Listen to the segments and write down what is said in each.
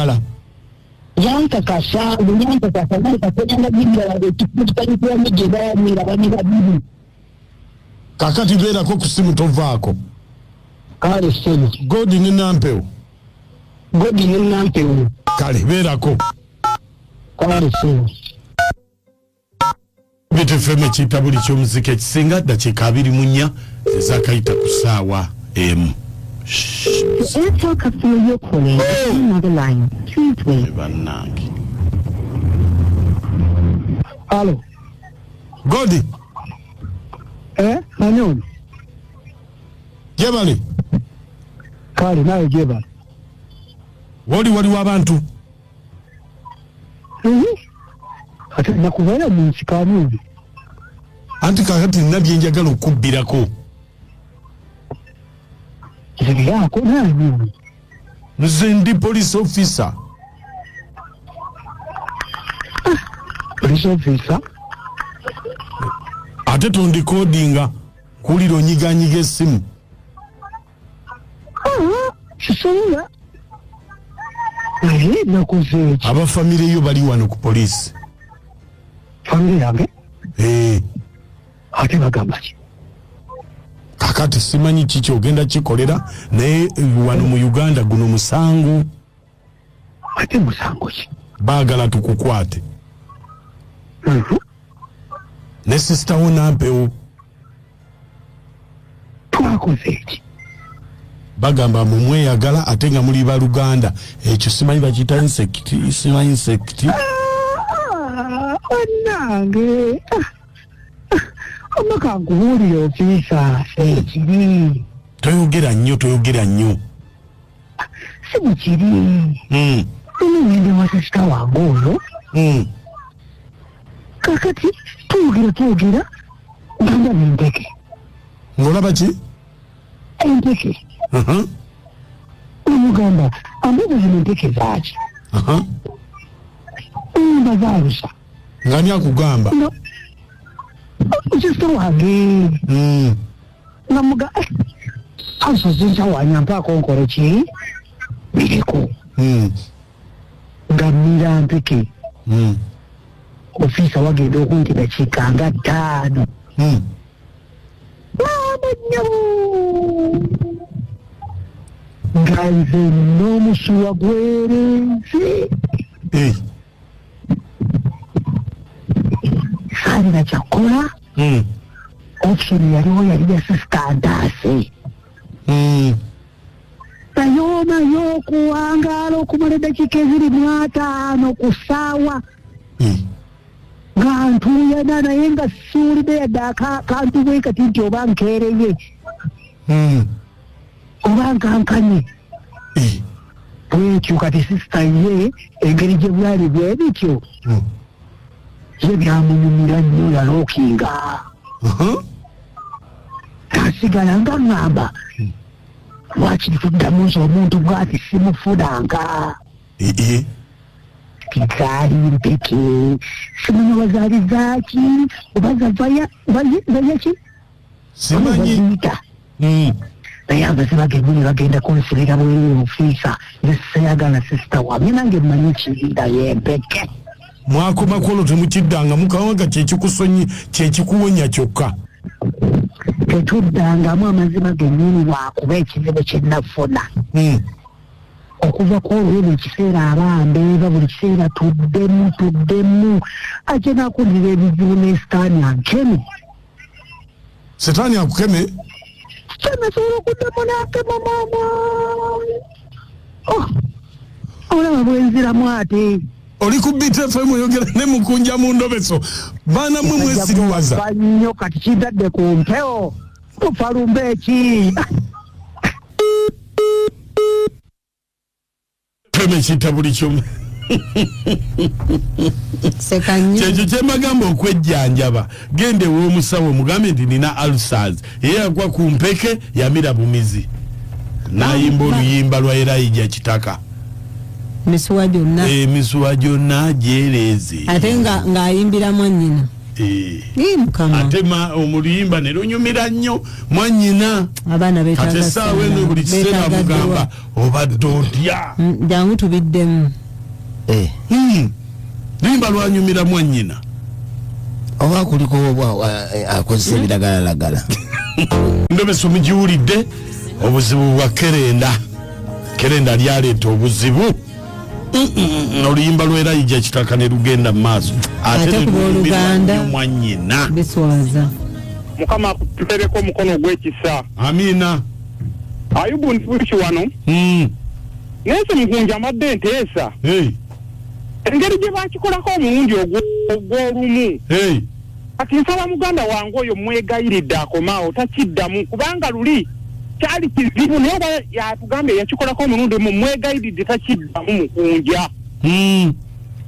ayagala yankakasa nakatonyanga bibira ekikutukanyikuwamu gye baamira bani babiri kakati beerako ku simu tovaako kale sebo Godi ne Nampewo kale beerako kale sebo BTFM ekiyita buli ky'omuziki ekisinga dakiika 24 ezakayita ku ssaawa emu. The Airtel customer you're calling is on another line. Please wait. Bannange. Hello. Godi. Manoni. Jebali. Kale nawe jebali. Waliwo abantu. Ate nakubeera mu nsikaanuubi. Anti kakati nabye njagala okubbirako. Kirabirako nani? Nze ndi police officer. Police officer? Ate tondikodinga kulira onyiganyiga essimu. Kisobola. Naye nakoze ki? Abafamire yo bali wano ku police. Famire yange? Ate bagamba ki? kakati simanyi kiki ogenda kikolera naye wano mu Uganda guno musango ate musango ki baagala tukukwate ne sister wo nampewo twakoze eki bagamba mumweyagala ate nga muli baluganda ekyo simanyi bakiyita insect simanyi insect onange omaka nkubuulira ofiisa ekiri toyogera nnyo si bukiri ngende wasasita wange oyo kakati twogera nganda nempeke ng'olaba ki empeke omugamba ambaza zino empeke zaaki mba zalusa ngani akugamba sisita wange nga muga asozinsa wanyampaako nkole ki biriko nga mmira mpeke ofiisa wagenda okunti dakiika nga 5 nga nze n'omusuwa gwerenze saalina kyakola option yaliwo yali ya sisita Antaase nayomayo okuwangaala okumala eddakiika eziri 5 ku ssaawa nga ntuyana naye nga suulidde yadde akantu bwe kati nti oba nkeereye oba nkankanye bwekyo kati sisita ye engeri gye bwali bwe bityo ye byamunyumira nnyo yalookinga asigala nga ŋŋamba lwaki tuddamu nti omuntu bw'ati simufudanga zaali mpeke simanyi wazaali zaaki oba zavayaki simanyi naye abaziba gennyini bagenda kunfulira bweru ofiisa nesayagala sisita wamye nange mmanyi kirinda yempeke mwakomakwolo temukiddanga mukawanga kyekikuwonya kyokka tetuddangamu amazima gennyini wakuba ekizibu kyennafuna okuva ku olwebyo ekiseera abambeeba buli kiseera tuddemu ate nakulira ebizibu ne sitaani ankeme sitaani akukeme kyenasobola okuddemu n'akema maama olaba bwenziramu ate oli ku BTFM oyogera ne mukunja mu ndobeso baana mmwe mwesiriwaza nnyo kati kintadde ku mpewo tufalumba eki kita buli kimu kyekyo kyemagamba okwejjanjaba gende w'omusawo mugambe nti nina ulcers ye yagwa ku mpeke yamira bumizi n'ayimba oluyimba lwa Elijah Kitaka misuwa gyonna gyereeze ate ng'ayimbira mwannyina ate omuluyimba ne lunyumira nnyo mwannyina kati essaawa eno buli kiseera mugamba obadde otya jangu tubiddemu luyimba lwanyumira mwannyina oba kuliko akozesa ebiragalalagala ndobeso mugiwulidde obuzibu bwa kerenda lyaleeta obuzibu oluyimba lwa Elijah Kitaka ne lugenda mu maaso ate ku Oluganda mwannyina biswaza mukama tutereko omukono gw'ekisa amiina Ayubu nfuuki wano nese mukunja amadde nteesa engeri gye bakikolako omulundi ogw'olumu kati nsaba muganda wange oyo mwegayiridde akomaawo takiddamu kubanga luli kyali kizibu naye oba yatugambye yakikolako omulundi mwegayiridde takiddamu mukunja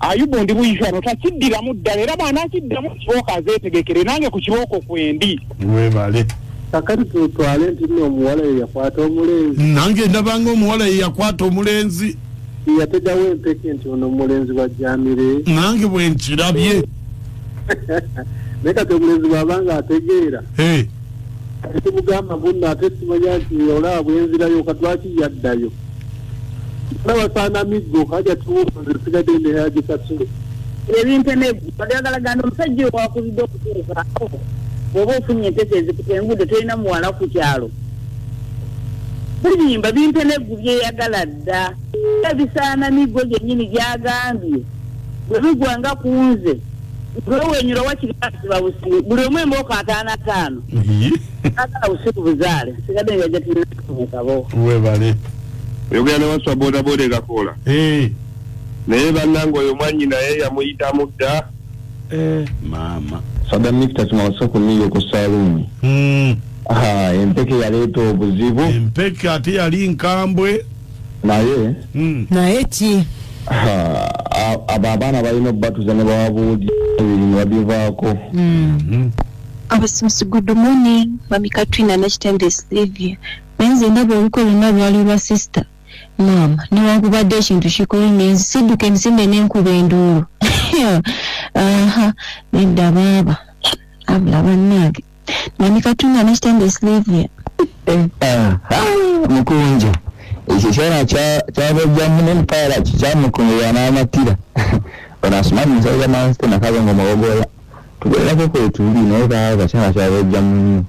Ayubu ndi buyishano takiddiramu ddala era bwana akiddamu kibooka azeetegekere nange ku kibooko kwendi webale kakati tutwale nti nno omuwala ye yakwata omulenzi nange ndabanga omuwala ye yakwata omulenzi yategawo empeke nti ono omulenzi wajjamire nange bwe nkirabye naye kati omulenzi bw'abanga ategeera temugamba bunno ate simanya nti olaba bwenzirayo katwaki yaddayo nabasaana miggo haja tuwuze sigadde nehagikasule ebintu nebyo bagalagana omusajja wakubidde okutuukaako oba ofunye empeke ezikutengude tolina muwala ku kyalo birimba bimpe neggu byeyagala dda ebisaana miggo gyennyini gyagambye bwe bigwanga ku nze gwewenyura wakiriasiba busibu buli omu embooka 5 agala busibu buzaale sigadde nga jatinakabo webale oyogera ne waswa bodaboda egakola naye bannange oyo mwanyi naye yamuyitamu dda maama Saddam Nictas Mawasoko niyo ku saloon. Empeke yaleeta obuzibu. Empeke ate yali nkambwe. Naye. Naye ki? Abo abaana balina batuza ne bawabuudi ebintu babivaako. Abasomesa, good morning. Mami Katrina Nakitembe Sylvia. Benze ndaba oluko lwonna lwali lwa sister. Mama, newankubadde ekintu kikolinye nsidduka emisinde n'enkuba enduulu. Nedda baaba abula bannange Mami Katrina Nakitembe Sylvia. Mukunja ekyo kyona kyabajjamu n'empaala kikyamukunira n'amatira onasoma musaija mansite nakabe nga mubogola tugerako kwetuli naye baaba kyona kyabajjamu nnyo